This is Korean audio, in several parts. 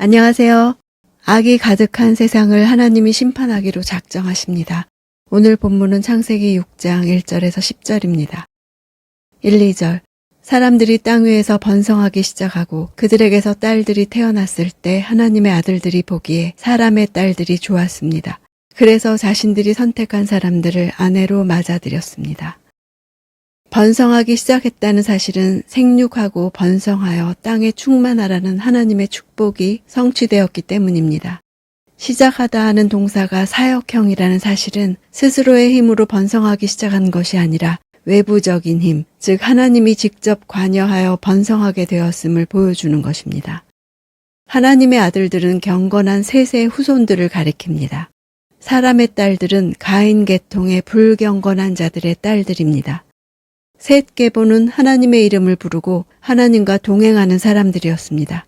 안녕하세요. 악이 가득한 세상을 하나님이 심판하기로 작정하십니다. 오늘 본문은 창세기 6장 1절에서 10절입니다. 1, 2절. 사람들이 땅 위에서 번성하기 시작하고 그들에게서 딸들이 태어났을 때 하나님의 아들들이 보기에 사람의 딸들이 좋았습니다. 그래서 자신들이 선택한 사람들을 아내로 맞아들였습니다. 번성하기 시작했다는 사실은 생육하고 번성하여 땅에 충만하라는 하나님의 축복이 성취되었기 때문입니다. 시작하다 하는 동사가 사역형이라는 사실은 스스로의 힘으로 번성하기 시작한 것이 아니라 외부적인 힘, 즉 하나님이 직접 관여하여 번성하게 되었음을 보여주는 것입니다. 하나님의 아들들은 경건한 셋의 후손들을 가리킵니다. 사람의 딸들은 가인 계통의 불경건한 자들의 딸들입니다. 셋 계보는 하나님의 이름을 부르고 하나님과 동행하는 사람들이었습니다.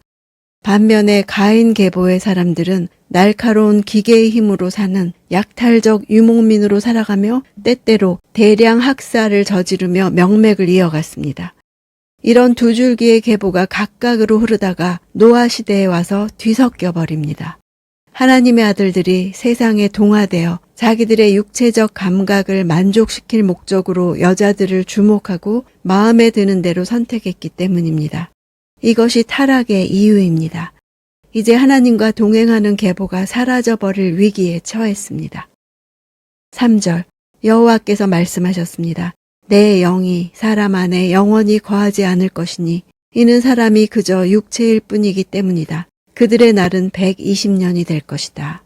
반면에 가인 계보의 사람들은 날카로운 기계의 힘으로 사는 약탈적 유목민으로 살아가며 때때로 대량 학살을 저지르며 명맥을 이어갔습니다. 이런 두 줄기의 계보가 각각으로 흐르다가 노아 시대에 와서 뒤섞여 버립니다. 하나님의 아들들이 세상에 동화되어 자기들의 육체적 감각을 만족시킬 목적으로 여자들을 주목하고 마음에 드는 대로 선택했기 때문입니다. 이것이 타락의 이유입니다. 이제 하나님과 동행하는 계보가 사라져버릴 위기에 처했습니다. 3절. 여호와께서 말씀하셨습니다. 내 영이 사람 안에 영원히 거하지 않을 것이니 이는 사람이 그저 육체일 뿐이기 때문이다. 그들의 날은 120년이 될 것이다.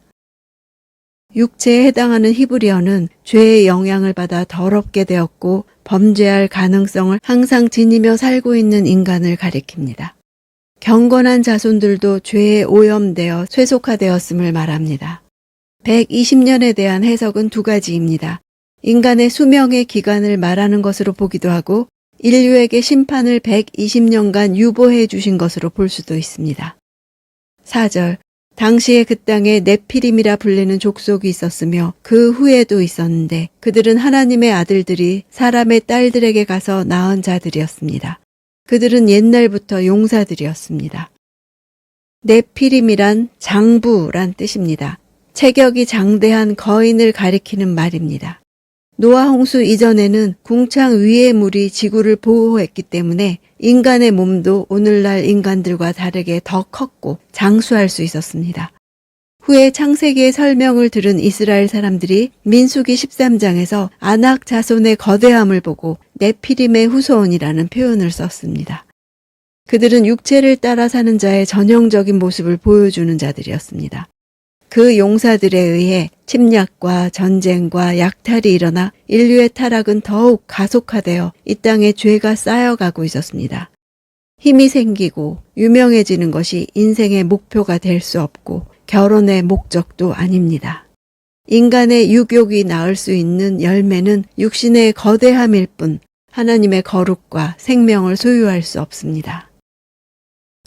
육체에 해당하는 히브리어는 죄의 영향을 받아 더럽게 되었고 범죄할 가능성을 항상 지니며 살고 있는 인간을 가리킵니다. 경건한 자손들도 죄에 오염되어 쇠속화되었음을 말합니다. 120년에 대한 해석은 두 가지입니다. 인간의 수명의 기간을 말하는 것으로 보기도 하고 인류에게 심판을 120년간 유보해 주신 것으로 볼 수도 있습니다. 4절. 당시에 그 땅에 네피림이라 불리는 족속이 있었으며 그 후에도 있었는데 그들은 하나님의 아들들이 사람의 딸들에게 가서 낳은 자들이었습니다. 그들은 옛날부터 용사들이었습니다. 네피림이란 장부란 뜻입니다. 체격이 장대한 거인을 가리키는 말입니다. 노아 홍수 이전에는 궁창 위의 물이 지구를 보호했기 때문에 인간의 몸도 오늘날 인간들과 다르게 더 컸고 장수할 수 있었습니다. 후에 창세기의 설명을 들은 이스라엘 사람들이 민수기 13장에서 아낙 자손의 거대함을 보고 네피림의 후손이라는 표현을 썼습니다. 그들은 육체를 따라 사는 자의 전형적인 모습을 보여주는 자들이었습니다. 그 용사들에 의해 침략과 전쟁과 약탈이 일어나 인류의 타락은 더욱 가속화되어 이 땅에 죄가 쌓여가고 있었습니다. 힘이 생기고 유명해지는 것이 인생의 목표가 될 수 없고 결혼의 목적도 아닙니다. 인간의 유욕이 낳을 수 있는 열매는 육신의 거대함일 뿐 하나님의 거룩과 생명을 소유할 수 없습니다.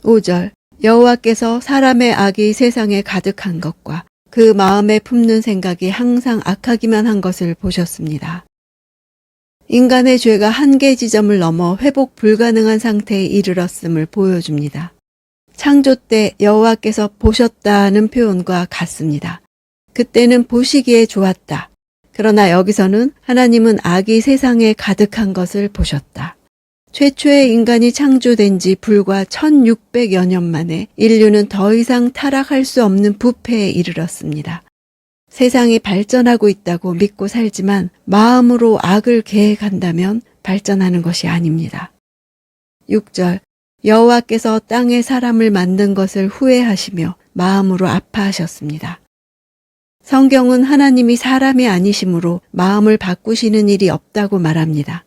5절. 여호와께서 사람의 악이 세상에 가득한 것과 그 마음에 품는 생각이 항상 악하기만 한 것을 보셨습니다. 인간의 죄가 한계 지점을 넘어 회복 불가능한 상태에 이르렀음을 보여줍니다. 창조 때 여호와께서 보셨다는 표현과 같습니다. 그때는 보시기에 좋았다. 그러나 여기서는 하나님은 악이 세상에 가득한 것을 보셨다. 최초의 인간이 창조된 지 불과 1600여 년 만에 인류는 더 이상 타락할 수 없는 부패에 이르렀습니다. 세상이 발전하고 있다고 믿고 살지만 마음으로 악을 계획한다면 발전하는 것이 아닙니다. 6절. 여호와께서 땅에 사람을 만든 것을 후회하시며 마음으로 아파하셨습니다. 성경은 하나님이 사람이 아니시므로 마음을 바꾸시는 일이 없다고 말합니다.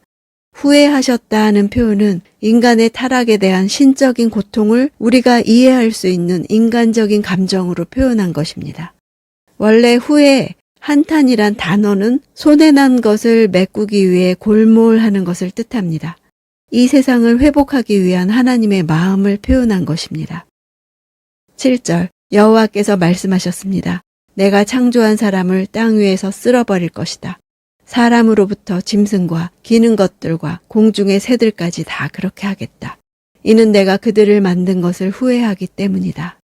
후회하셨다 하는 표현은 인간의 타락에 대한 신적인 고통을 우리가 이해할 수 있는 인간적인 감정으로 표현한 것입니다. 원래 후회, 한탄이란 단어는 손해난 것을 메꾸기 위해 골몰하는 것을 뜻합니다. 이 세상을 회복하기 위한 하나님의 마음을 표현한 것입니다. 7절. 여호와께서 말씀하셨습니다. 내가 창조한 사람을 땅 위에서 쓸어버릴 것이다. 사람으로부터 짐승과 기는 것들과 공중의 새들까지 다 그렇게 하겠다. 이는 내가 그들을 만든 것을 후회하기 때문이다.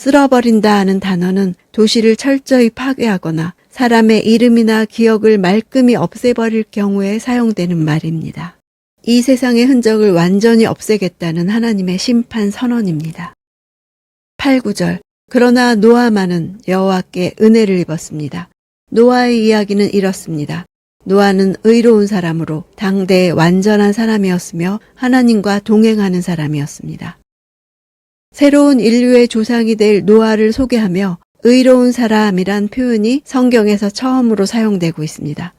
쓸어버린다 하는 단어는 도시를 철저히 파괴하거나 사람의 이름이나 기억을 말끔히 없애버릴 경우에 사용되는 말입니다. 이 세상의 흔적을 완전히 없애겠다는 하나님의 심판 선언입니다. 8, 9절. 그러나 노아만은 여호와께 은혜를 입었습니다. 노아의 이야기는 이렇습니다. 노아는 의로운 사람으로 당대의 완전한 사람이었으며 하나님과 동행하는 사람이었습니다. 새로운 인류의 조상이 될 노아를 소개하며 의로운 사람이란 표현이 성경에서 처음으로 사용되고 있습니다.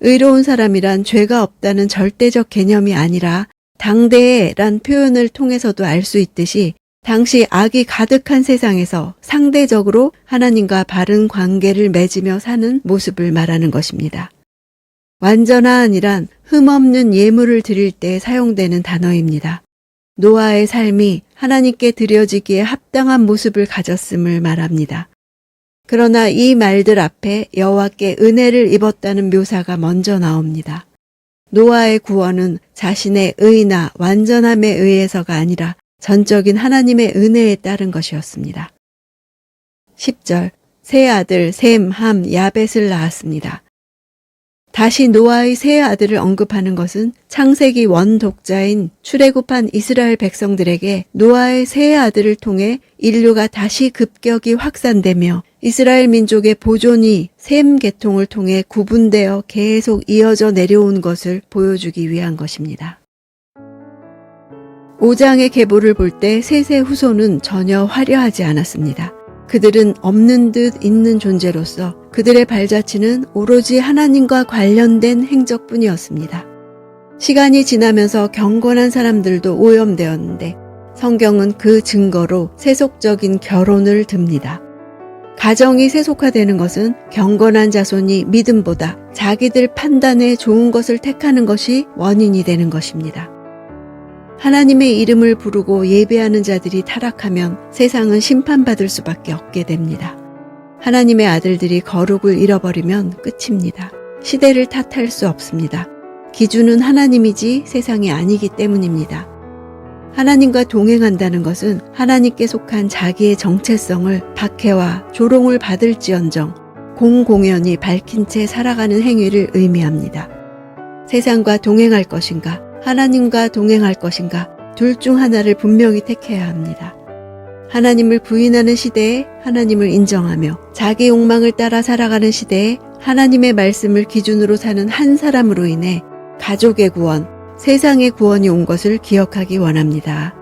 의로운 사람이란 죄가 없다는 절대적 개념이 아니라 당대의란 표현을 통해서도 알 수 있듯이 당시 악이 가득한 세상에서 상대적으로 하나님과 바른 관계를 맺으며 사는 모습을 말하는 것입니다. 완전한이란 흠없는 예물을 드릴 때 사용되는 단어입니다. 노아의 삶이 하나님께 드려지기에 합당한 모습을 가졌음을 말합니다. 그러나 이 말들 앞에 여호와께 은혜를 입었다는 묘사가 먼저 나옵니다. 노아의 구원은 자신의 의나 완전함에 의해서가 아니라 전적인 하나님의 은혜에 따른 것이었습니다. 10절. 세 아들 셈, 함, 야벳을 낳았습니다. 다시 노아의 세 아들을 언급하는 것은 창세기 원독자인 출애굽한 이스라엘 백성들에게 노아의 세 아들을 통해 인류가 다시 급격히 확산되며 이스라엘 민족의 보존이 셈 계통을 통해 구분되어 계속 이어져 내려온 것을 보여주기 위한 것입니다. 5장의 계보를 볼 때 셋의 후손은 전혀 화려하지 않았습니다. 그들은 없는 듯 있는 존재로서 그들의 발자취는 오로지 하나님과 관련된 행적뿐이었습니다. 시간이 지나면서 경건한 사람들도 오염되었는데 성경은 그 증거로 세속적인 결혼을 듭니다. 가정이 세속화되는 것은 경건한 자손이 믿음보다 자기들 판단에 좋은 것을 택하는 것이 원인이 되는 것입니다. 하나님의 이름을 부르고 예배하는 자들이 타락하면 세상은 심판받을 수밖에 없게 됩니다. 하나님의 아들들이 거룩을 잃어버리면 끝입니다. 시대를 탓할 수 없습니다. 기준은 하나님이지 세상이 아니기 때문입니다. 하나님과 동행한다는 것은 하나님께 속한 자기의 정체성을 박해와 조롱을 받을지언정 공공연히 밝힌 채 살아가는 행위를 의미합니다. 세상과 동행할 것인가, 하나님과 동행할 것인가, 둘 중 하나를 분명히 택해야 합니다. 하나님을 부인하는 시대에 하나님을 인정하며 자기 욕망을 따라 살아가는 시대에 하나님의 말씀을 기준으로 사는 한 사람으로 인해 가족의 구원, 세상의 구원이 온 것을 기억하기 원합니다.